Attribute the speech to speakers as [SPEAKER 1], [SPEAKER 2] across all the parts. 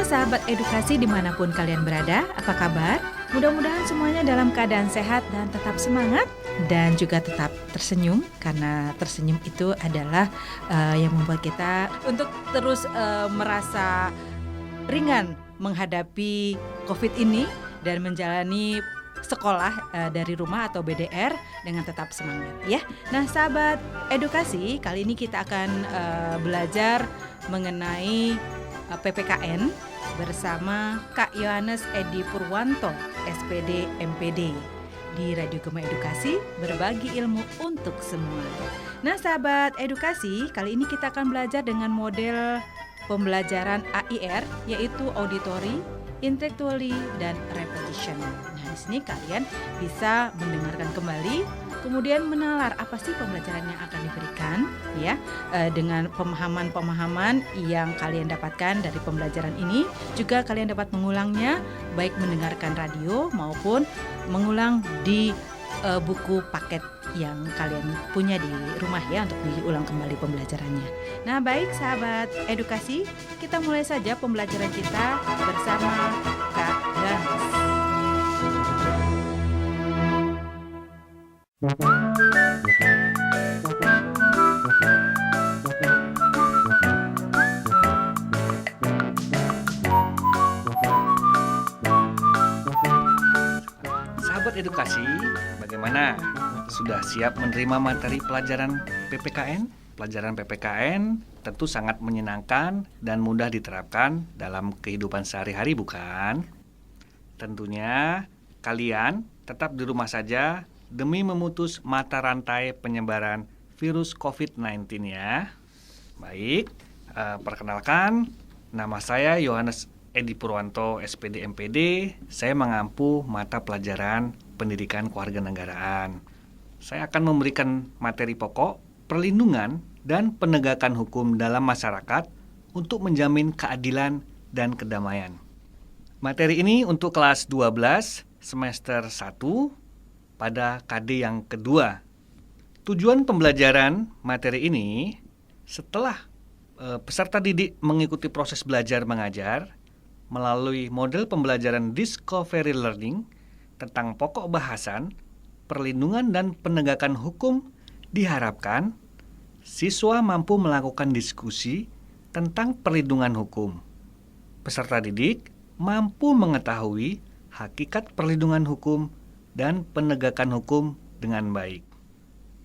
[SPEAKER 1] Halo sahabat edukasi dimanapun kalian berada, apa kabar? Mudah-mudahan semuanya dalam keadaan sehat dan tetap semangat dan juga tetap tersenyum, karena tersenyum itu adalah yang membuat kita untuk terus merasa ringan menghadapi COVID ini dan menjalani sekolah dari rumah atau BDR dengan tetap semangat ya. Nah sahabat edukasi, kali ini kita akan belajar mengenai PPKN bersama Kak Yohanes Edi Purwanto, SPD MPD di Radio Gema Edukasi, berbagi ilmu untuk semua. Nah sahabat edukasi, kali ini kita akan belajar dengan model pembelajaran AIR, yaitu auditory, intellectually, dan repetition. Nah di sini kalian bisa mendengarkan kembali, kemudian menalar apa sih pembelajaran yang akan diberikan ya, dengan pemahaman-pemahaman yang kalian dapatkan dari pembelajaran ini. Juga kalian dapat mengulangnya baik mendengarkan radio maupun mengulang di buku paket yang kalian punya di rumah ya, untuk diulang kembali pembelajarannya. Nah baik sahabat edukasi, kita mulai saja pembelajaran kita bersama Kak Yohanes.
[SPEAKER 2] Sahabat edukasi, bagaimana? Sudah siap menerima materi pelajaran PPKN? Pelajaran PPKN tentu sangat menyenangkan dan mudah diterapkan dalam kehidupan sehari-hari, bukan? Tentunya kalian tetap di rumah saja demi memutus mata rantai penyebaran virus COVID-19 ya. Baik, perkenalkan, nama saya Yohanes Edi Purwanto, SPD MPD. Saya mengampu mata pelajaran pendidikan kewarganegaraan. Saya akan memberikan materi pokok, perlindungan, dan penegakan hukum dalam masyarakat untuk menjamin keadilan dan kedamaian. Materi ini untuk kelas 12 semester 1 pada KD yang kedua. Tujuan pembelajaran materi ini, setelah peserta didik mengikuti proses belajar mengajar melalui model pembelajaran Discovery Learning tentang pokok bahasan, perlindungan dan penegakan hukum, diharapkan siswa mampu melakukan diskusi tentang perlindungan hukum. Peserta didik mampu mengetahui hakikat perlindungan hukum dan penegakan hukum dengan baik.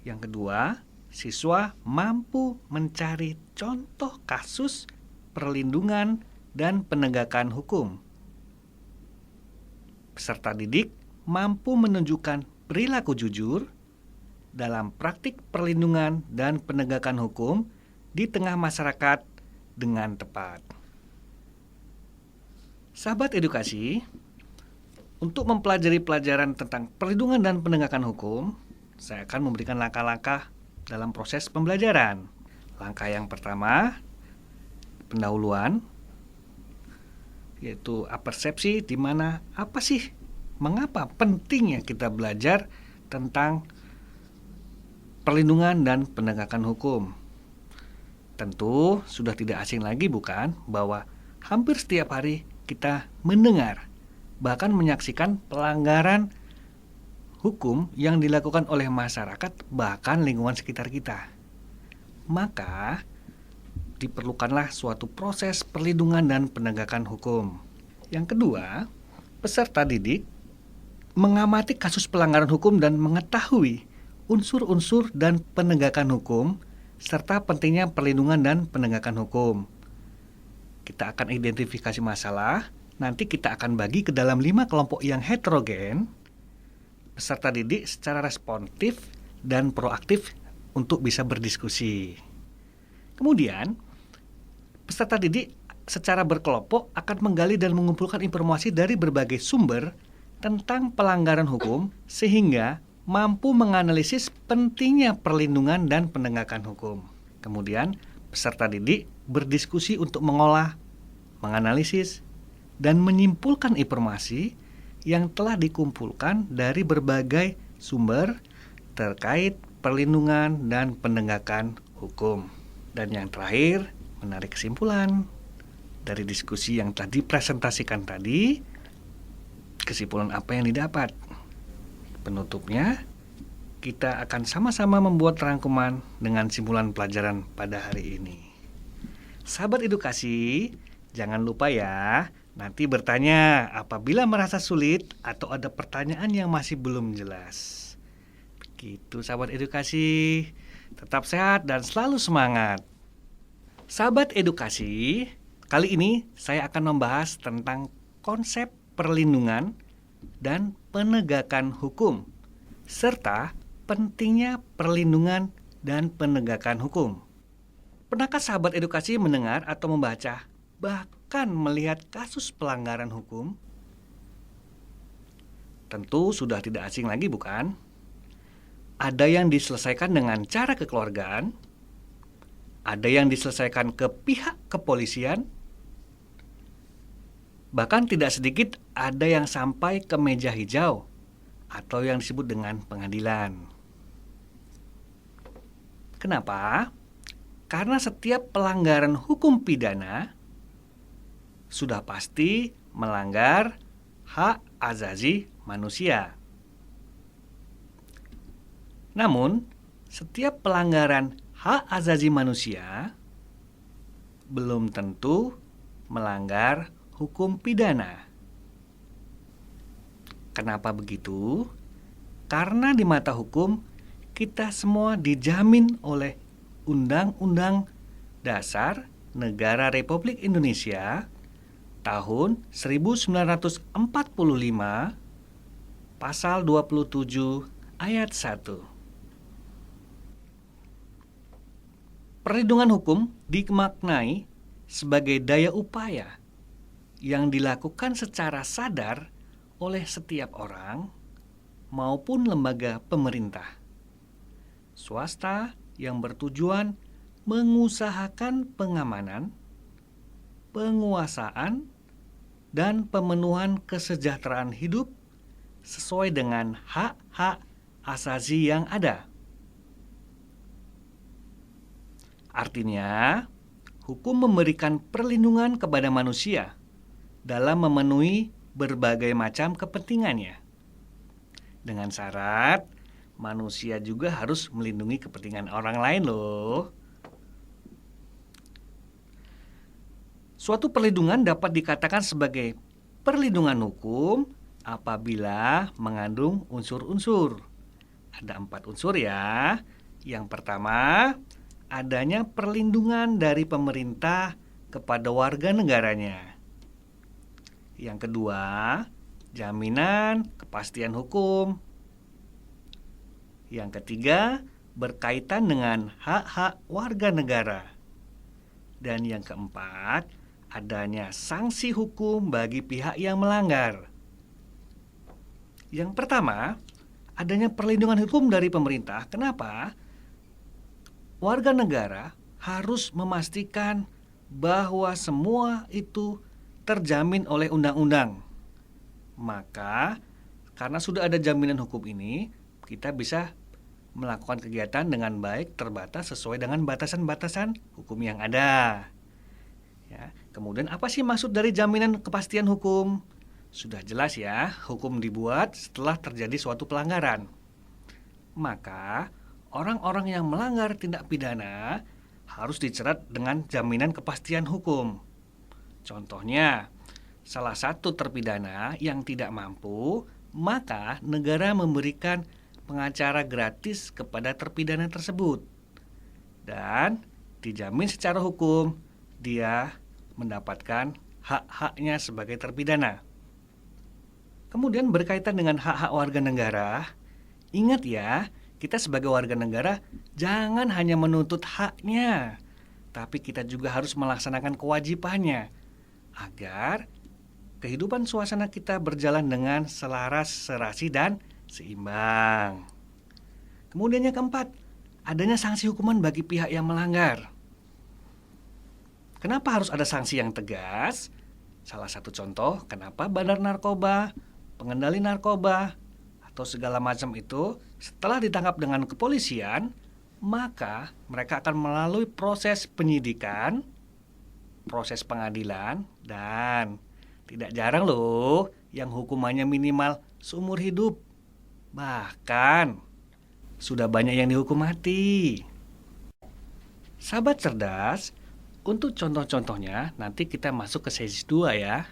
[SPEAKER 2] Yang kedua, siswa mampu mencari contoh kasus perlindungan dan penegakan hukum. Peserta didik mampu menunjukkan perilaku jujur dalam praktik perlindungan dan penegakan hukum di tengah masyarakat dengan tepat. Sahabat edukasi, untuk mempelajari pelajaran tentang perlindungan dan penegakan hukum, saya akan memberikan langkah-langkah dalam proses pembelajaran. Langkah yang pertama, pendahuluan, yaitu apersepsi, di mana apa sih, mengapa pentingnya kita belajar tentang perlindungan dan penegakan hukum. Tentu sudah tidak asing lagi bukan, bahwa hampir setiap hari kita mendengar bahkan menyaksikan pelanggaran hukum yang dilakukan oleh masyarakat, bahkan lingkungan sekitar kita. Maka diperlukanlah suatu proses perlindungan dan penegakan hukum. Yang kedua, peserta didik mengamati kasus pelanggaran hukum dan mengetahui unsur-unsur dan penegakan hukum, serta pentingnya perlindungan dan penegakan hukum. Kita akan identifikasi masalah. Nanti kita akan bagi ke dalam 5 kelompok yang heterogen. Peserta didik secara responsif dan proaktif untuk bisa berdiskusi. Kemudian, peserta didik secara berkelompok akan menggali dan mengumpulkan informasi dari berbagai sumber tentang pelanggaran hukum, sehingga mampu menganalisis pentingnya perlindungan dan penegakan hukum. Kemudian, peserta didik berdiskusi untuk mengolah, menganalisis, dan menyimpulkan informasi yang telah dikumpulkan dari berbagai sumber terkait perlindungan dan penegakan hukum. Dan yang terakhir, menarik kesimpulan. dari diskusi yang telah dipresentasikan tadi, kesimpulan apa yang didapat? Penutupnya, kita akan sama-sama membuat rangkuman dengan simpulan pelajaran pada hari ini. Sahabat edukasi, jangan lupa ya, nanti bertanya apabila merasa sulit atau ada pertanyaan yang masih belum jelas. Begitu sahabat edukasi, tetap sehat dan selalu semangat. Sahabat edukasi, kali ini saya akan membahas tentang konsep perlindungan dan penegakan hukum, serta pentingnya perlindungan dan penegakan hukum. Pernahkah sahabat edukasi mendengar atau membaca, bahkan melihat kasus pelanggaran hukum? Tentu sudah tidak asing lagi, bukan? Ada yang diselesaikan dengan cara kekeluargaan, ada yang diselesaikan ke pihak kepolisian, bahkan tidak sedikit ada yang sampai ke meja hijau atau yang disebut dengan pengadilan. Kenapa? Karena setiap pelanggaran hukum pidana sudah pasti melanggar hak asasi manusia. Namun, setiap pelanggaran hak asasi manusia belum tentu melanggar hukum pidana. Kenapa begitu? Karena di mata hukum kita semua dijamin oleh Undang-Undang Dasar Negara Republik Indonesia tahun 1945 pasal 27 ayat 1. Perlindungan hukum dimaknai sebagai daya upaya yang dilakukan secara sadar oleh setiap orang maupun lembaga pemerintah, swasta yang bertujuan mengusahakan pengamanan, penguasaan, dan pemenuhan kesejahteraan hidup sesuai dengan hak-hak asasi yang ada. Artinya, hukum memberikan perlindungan kepada manusia dalam memenuhi berbagai macam kepentingannya. Dengan syarat, manusia juga harus melindungi kepentingan orang lain loh. Suatu perlindungan dapat dikatakan sebagai perlindungan hukum apabila mengandung unsur-unsur. Ada 4 unsur ya. Yang pertama, adanya perlindungan dari pemerintah kepada warga negaranya. Yang kedua, jaminan kepastian hukum. Yang ketiga, berkaitan dengan hak-hak warga negara. Dan yang keempat, adanya sanksi hukum bagi pihak yang melanggar. Yang pertama, adanya perlindungan hukum dari pemerintah. Kenapa? Warga negara harus memastikan bahwa semua itu terjamin oleh undang-undang. Maka, karena sudah ada jaminan hukum ini, kita bisa melakukan kegiatan dengan baik, terbatas sesuai dengan batasan-batasan hukum yang ada. Ya, kemudian apa sih maksud dari jaminan kepastian hukum? Sudah jelas ya, hukum dibuat setelah terjadi suatu pelanggaran. Maka, orang-orang yang melanggar tindak pidana harus dijerat dengan jaminan kepastian hukum. Contohnya, salah satu terpidana yang tidak mampu, maka negara memberikan pengacara gratis kepada terpidana tersebut. Dan dijamin secara hukum, dia mendapatkan hak-haknya sebagai terpidana. Kemudian berkaitan dengan hak-hak warga negara, ingat ya, kita sebagai warga negara jangan hanya menuntut haknya, tapi kita juga harus melaksanakan kewajibannya agar kehidupan suasana kita berjalan dengan selaras, serasi, dan seimbang. Kemudian yang keempat, adanya sanksi hukuman bagi pihak yang melanggar. Kenapa harus ada sanksi yang tegas? Salah satu contoh, kenapa bandar narkoba, pengendali narkoba, atau segala macam itu setelah ditangkap dengan kepolisian, maka mereka akan melalui proses penyidikan, proses pengadilan dan tidak jarang loh yang hukumannya minimal seumur hidup. Bahkan sudah banyak yang dihukum mati. Sahabat cerdas, untuk contoh-contohnya nanti kita masuk ke sesi 2 ya.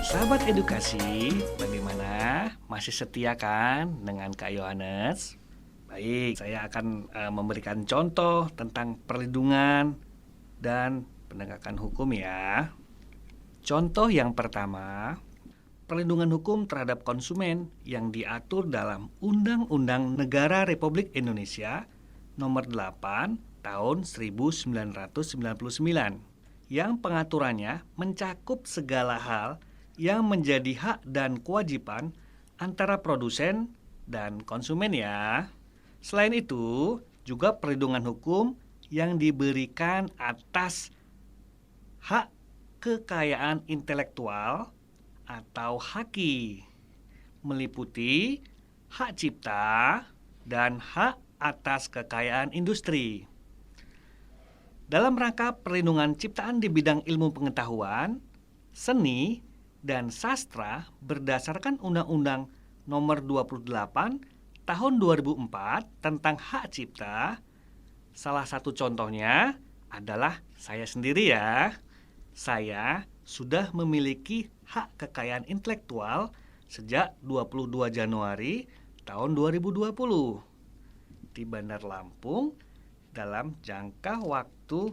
[SPEAKER 2] Sahabat edukasi, bagaimana? Masih setia kan dengan Kak Yohanes? Baik, saya akan memberikan contoh tentang perlindungan dan penegakan hukum ya. Contoh yang pertama, perlindungan hukum terhadap konsumen yang diatur dalam Undang-Undang Negara Republik Indonesia Nomor 8 Tahun 1999 yang pengaturannya mencakup segala hal yang menjadi hak dan kewajiban antara produsen dan konsumen ya. Selain itu, juga perlindungan hukum yang diberikan atas hak kekayaan intelektual atau HAKI, meliputi hak cipta dan hak atas kekayaan industri. Dalam rangka perlindungan ciptaan di bidang ilmu pengetahuan, seni, dan sastra berdasarkan Undang-Undang Nomor 28 Tahun 2004 tentang hak cipta. Salah satu contohnya adalah saya sendiri ya. Saya sudah memiliki hak kekayaan intelektual sejak 22 Januari tahun 2020 di Bandar Lampung dalam jangka waktu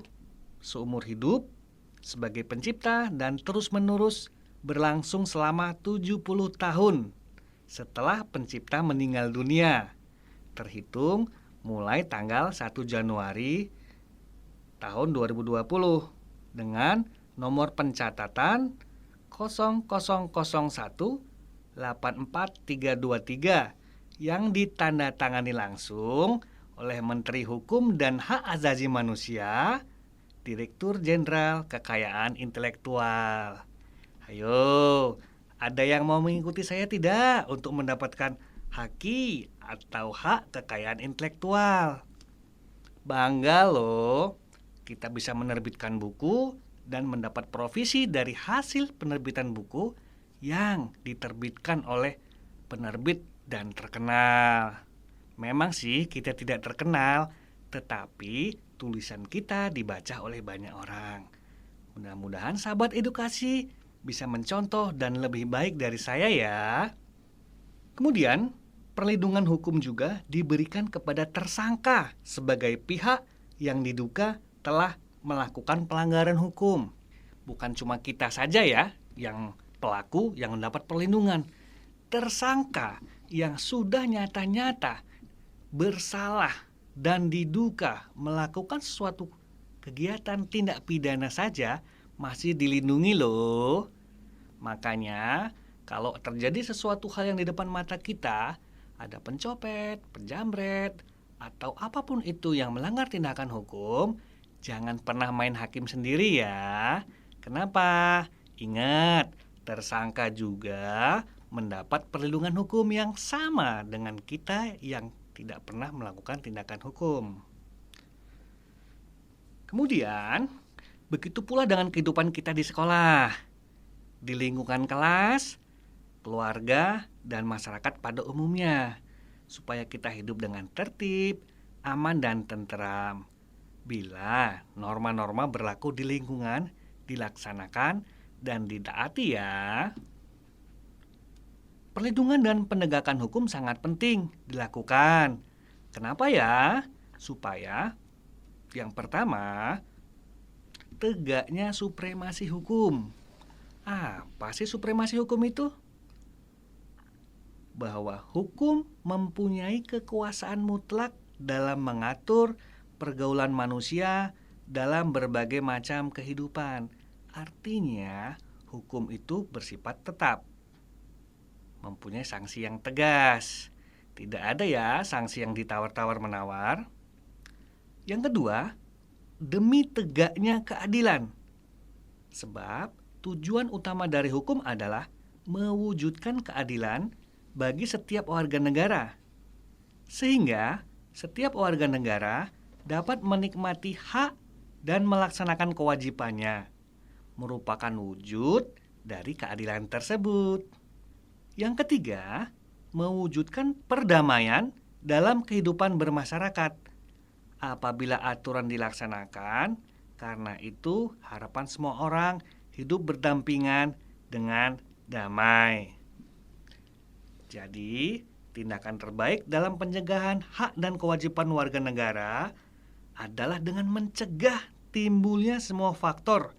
[SPEAKER 2] seumur hidup sebagai pencipta dan terus-menerus berlangsung selama 70 tahun setelah pencipta meninggal dunia, terhitung mulai tanggal 1 Januari tahun 2020 dengan nomor pencatatan 0001-84323 yang ditandatangani langsung oleh Menteri Hukum dan Hak Asasi Manusia, Direktur Jenderal Kekayaan Intelektual. Ayo, ada yang mau mengikuti saya tidak untuk mendapatkan HAKI atau hak kekayaan intelektual? Bangga loh, kita bisa menerbitkan buku dan mendapat provisi dari hasil penerbitan buku yang diterbitkan oleh penerbit dan terkenal. Memang sih kita tidak terkenal, tetapi tulisan kita dibaca oleh banyak orang. Mudah-mudahan sahabat edukasi bisa mencontoh dan lebih baik dari saya ya. Kemudian, perlindungan hukum juga diberikan kepada tersangka sebagai pihak yang diduga telah melakukan pelanggaran hukum. Bukan cuma kita saja ya yang pelaku yang mendapat perlindungan. Tersangka yang sudah nyata-nyata bersalah dan diduga melakukan suatu kegiatan tindak pidana saja masih dilindungi loh. Makanya, kalau terjadi sesuatu hal yang di depan mata kita, ada pencopet, penjamret, atau apapun itu yang melanggar tindakan hukum, jangan pernah main hakim sendiri ya. Kenapa? Ingat, tersangka juga mendapat perlindungan hukum yang sama dengan kita yang tidak pernah melakukan tindakan hukum. Kemudian, begitu pula dengan kehidupan kita di sekolah, di lingkungan kelas, keluarga, dan masyarakat pada umumnya, supaya kita hidup dengan tertib, aman, dan tentram. Bila norma-norma berlaku di lingkungan dilaksanakan dan ditaati ya. Perlindungan dan penegakan hukum sangat penting dilakukan. Kenapa ya? Supaya yang pertama, tegaknya supremasi hukum. Apa sih supremasi hukum itu? Bahwa hukum mempunyai kekuasaan mutlak dalam mengatur pergaulan manusia dalam berbagai macam kehidupan. Artinya, hukum itu bersifat tetap, mempunyai sanksi yang tegas. Tidak ada ya sanksi yang ditawar-tawar menawar. Yang kedua, demi tegaknya keadilan. Sebab tujuan utama dari hukum adalah mewujudkan keadilan bagi setiap warga negara, sehingga setiap warga negara dapat menikmati hak dan melaksanakan kewajibannya, merupakan wujud dari keadilan tersebut. Yang ketiga, mewujudkan perdamaian dalam kehidupan bermasyarakat. Apabila aturan dilaksanakan, karena itu harapan semua orang hidup berdampingan dengan damai. Jadi, tindakan terbaik dalam pencegahan hak dan kewajiban warga negara adalah dengan mencegah timbulnya semua faktor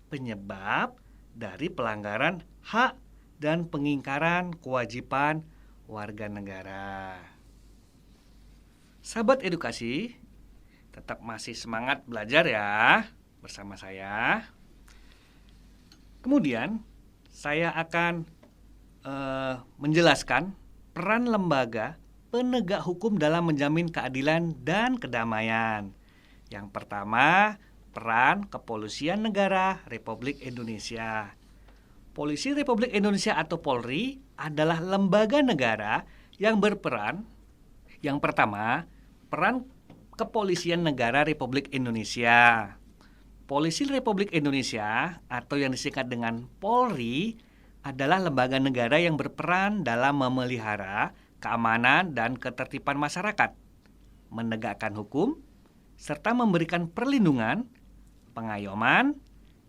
[SPEAKER 2] penyebab dari pelanggaran hak dan pengingkaran kewajiban warga negara. Sahabat edukasi, tetap masih semangat belajar ya bersama saya. Kemudian, saya akan menjelaskan peran lembaga penegak hukum dalam menjamin keadilan dan kedamaian. Yang pertama, peran Kepolisian Negara Republik Indonesia. Polisi Republik Indonesia atau Polri adalah lembaga negara yang berperan. Yang pertama, peran Kepolisian Negara Republik Indonesia. Polisi Republik Indonesia atau yang disingkat dengan Polri adalah lembaga negara yang berperan dalam memelihara keamanan dan ketertiban masyarakat, menegakkan hukum, serta memberikan perlindungan, pengayoman,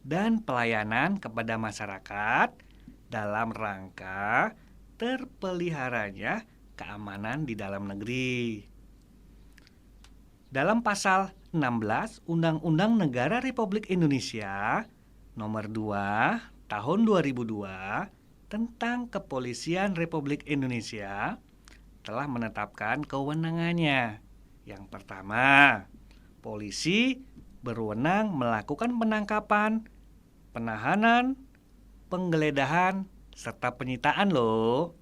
[SPEAKER 2] dan pelayanan kepada masyarakat dalam rangka terpeliharanya keamanan di dalam negeri. Dalam pasal 16 Undang-Undang Negara Republik Indonesia Nomor 2 Tahun 2002 tentang Kepolisian Republik Indonesia telah menetapkan kewenangannya. Yang pertama, polisi berwenang melakukan penangkapan, penahanan, penggeledahan, serta penyitaan loh.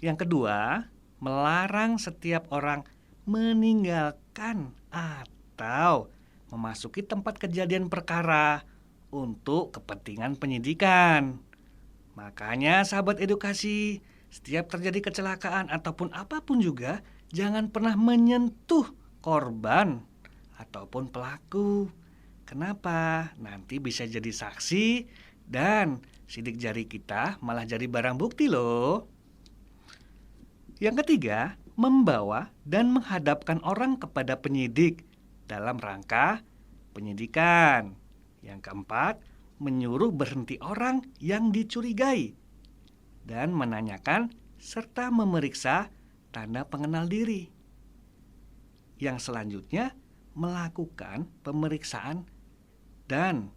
[SPEAKER 2] Yang kedua, melarang setiap orang meninggalkan atau memasuki tempat kejadian perkara untuk kepentingan penyidikan. Makanya sahabat edukasi, setiap terjadi kecelakaan ataupun apapun juga, jangan pernah menyentuh korban ataupun pelaku. Kenapa? Nanti bisa jadi saksi dan sidik jari kita malah jadi barang bukti loh. Yang ketiga, membawa dan menghadapkan orang kepada penyidik dalam rangka penyidikan. Yang keempat, menyuruh berhenti orang yang dicurigai dan menanyakan serta memeriksa tanda pengenal diri. Yang selanjutnya, melakukan pemeriksaan dan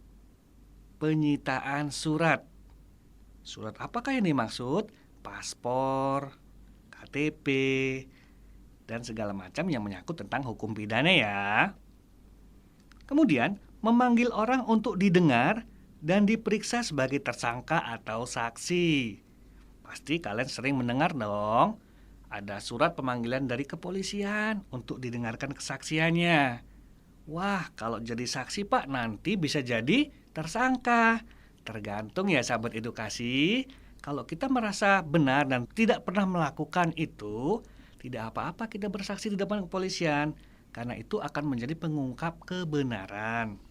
[SPEAKER 2] penyitaan surat. Surat apakah yang dimaksud? Paspor, KTP, dan segala macam yang menyangkut tentang hukum pidana ya. Kemudian, memanggil orang untuk didengar dan diperiksa sebagai tersangka atau saksi. Pasti kalian sering mendengar dong, ada surat pemanggilan dari kepolisian untuk didengarkan kesaksiannya. Wah, kalau jadi saksi Pak, nanti bisa jadi tersangka. Tergantung ya sahabat edukasi. Kalau kita merasa benar dan tidak pernah melakukan itu, tidak apa-apa kita bersaksi di depan kepolisian, karena itu akan menjadi pengungkap kebenaran.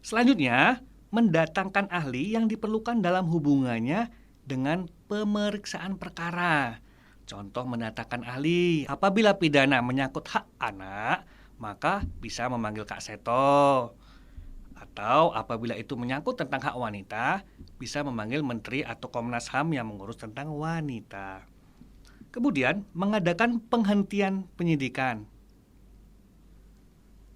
[SPEAKER 2] Selanjutnya, mendatangkan ahli yang diperlukan dalam hubungannya dengan pemeriksaan perkara. Contoh mendatangkan ahli, apabila pidana menyangkut hak anak, maka bisa memanggil Kak Seto. Atau apabila itu menyangkut tentang hak wanita, bisa memanggil Menteri atau Komnas HAM yang mengurus tentang wanita. Kemudian, mengadakan penghentian penyidikan.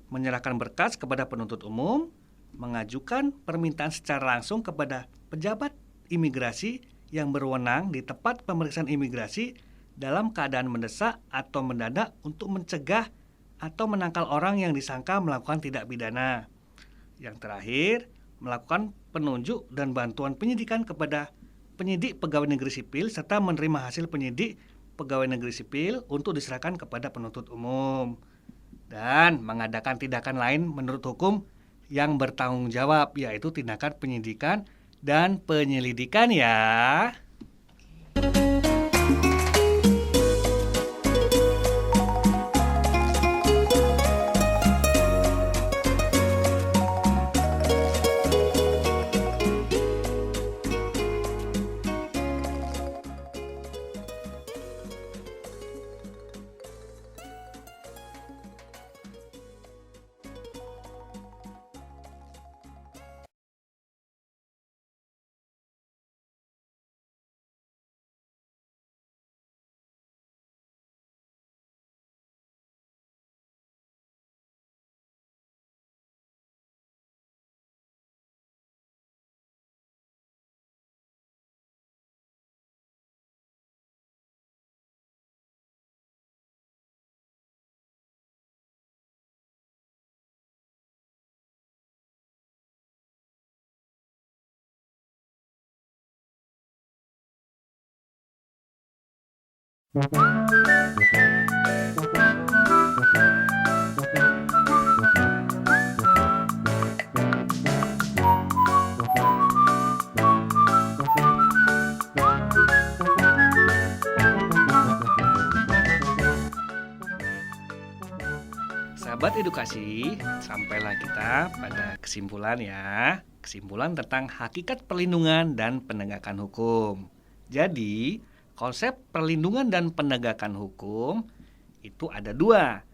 [SPEAKER 2] Menyerahkan berkas kepada penuntut umum, mengajukan permintaan secara langsung kepada pejabat imigrasi yang berwenang di tempat pemeriksaan imigrasi dalam keadaan mendesak atau mendadak untuk mencegah atau menangkal orang yang disangka melakukan tindak pidana. Yang terakhir, melakukan penunjuk dan bantuan penyidikan kepada penyidik pegawai negeri sipil serta menerima hasil penyidik pegawai negeri sipil untuk diserahkan kepada penuntut umum. Dan mengadakan tindakan lain menurut hukum yang bertanggung jawab, yaitu tindakan penyidikan dan penyelidikan ya. Sahabat edukasi, sampailah kita pada kesimpulan ya. Kesimpulan tentang hakikat perlindungan dan penegakan hukum. Jadi, konsep perlindungan dan penegakan hukum itu ada dua.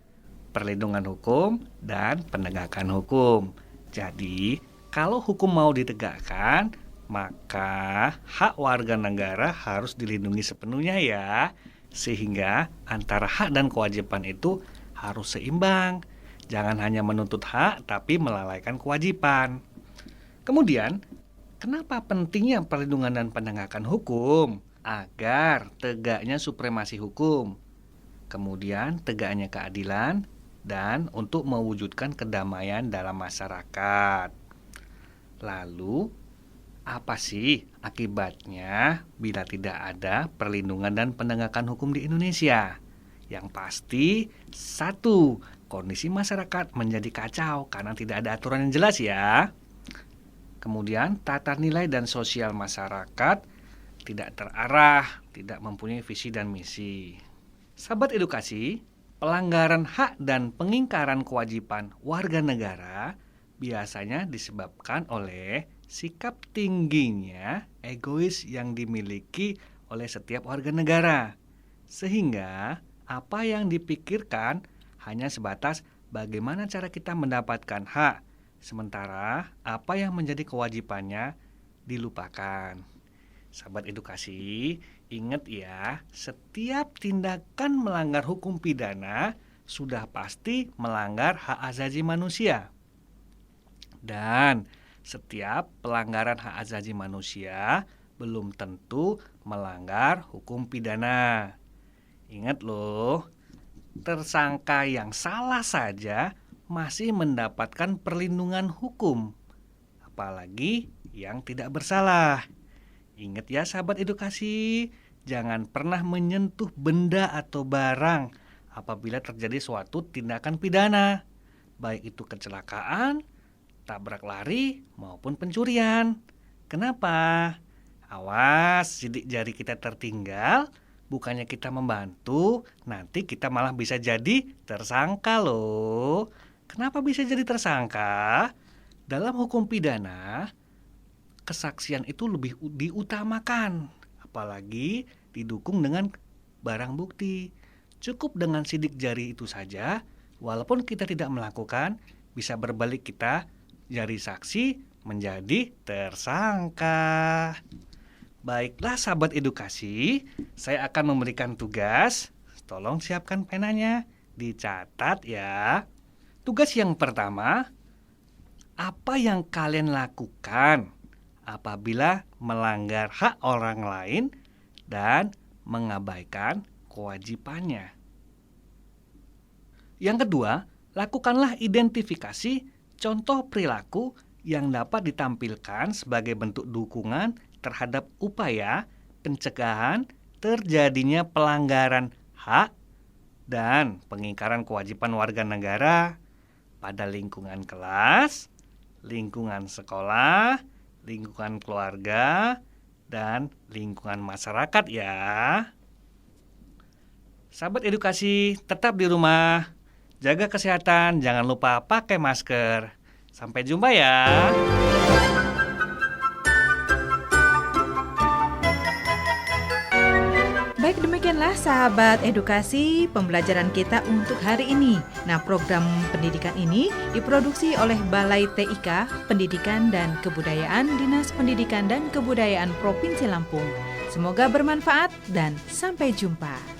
[SPEAKER 2] Perlindungan hukum dan penegakan hukum. Jadi, kalau hukum mau ditegakkan, maka hak warga negara harus dilindungi sepenuhnya ya. Sehingga antara hak dan kewajiban itu harus seimbang. Jangan hanya menuntut hak tapi melalaikan kewajiban. Kemudian, kenapa pentingnya perlindungan dan penegakan hukum? Agar tegaknya supremasi hukum. Kemudian tegaknya keadilan dan untuk mewujudkan kedamaian dalam masyarakat. Lalu, apa sih akibatnya bila tidak ada perlindungan dan penegakan hukum di Indonesia? Yang pasti, satu, kondisi masyarakat menjadi kacau karena tidak ada aturan yang jelas ya. Kemudian, tata nilai dan sosial masyarakat tidak terarah, tidak mempunyai visi dan misi. Sahabat edukasi, pelanggaran hak dan pengingkaran kewajiban warga negara biasanya disebabkan oleh sikap tingginya egois yang dimiliki oleh setiap warga negara. Sehingga apa yang dipikirkan hanya sebatas bagaimana cara kita mendapatkan hak, sementara apa yang menjadi kewajibannya dilupakan. Sahabat edukasi, ingat ya, setiap tindakan melanggar hukum pidana sudah pasti melanggar hak asasi manusia. Dan setiap pelanggaran hak asasi manusia belum tentu melanggar hukum pidana. Ingat loh, tersangka yang salah saja masih mendapatkan perlindungan hukum. apalagi yang tidak bersalah. Ingat ya sahabat edukasi, jangan pernah menyentuh benda atau barang apabila terjadi suatu tindakan pidana, baik itu kecelakaan, tabrak lari, maupun pencurian. Kenapa? Awas, sidik jari kita tertinggal, bukannya kita membantu, nanti kita malah bisa jadi tersangka loh. Kenapa bisa jadi tersangka? Dalam hukum pidana, kesaksian itu lebih diutamakan, apalagi didukung dengan barang bukti. Cukup dengan sidik jari itu saja, walaupun kita tidak melakukan, bisa berbalik kita jari saksi menjadi tersangka. Baiklah sahabat edukasi, saya akan memberikan tugas. Tolong siapkan penanya, dicatat ya. Tugas yang pertama, apa yang kalian lakukan apabila melanggar hak orang lain dan mengabaikan kewajibannya? Yang kedua, lakukanlah identifikasi contoh perilaku yang dapat ditampilkan sebagai bentuk dukungan terhadap upaya pencegahan terjadinya pelanggaran hak dan pengingkaran kewajiban warga negara pada lingkungan kelas, lingkungan sekolah, lingkungan keluarga, dan lingkungan masyarakat ya. Sahabat edukasi, tetap di rumah, jaga kesehatan, jangan lupa pakai masker. Sampai jumpa ya.
[SPEAKER 1] Baik, demikianlah sahabat edukasi pembelajaran kita untuk hari ini. Nah, program pendidikan ini diproduksi oleh Balai TIK Pendidikan dan Kebudayaan Dinas Pendidikan dan Kebudayaan Provinsi Lampung. Semoga bermanfaat dan sampai jumpa.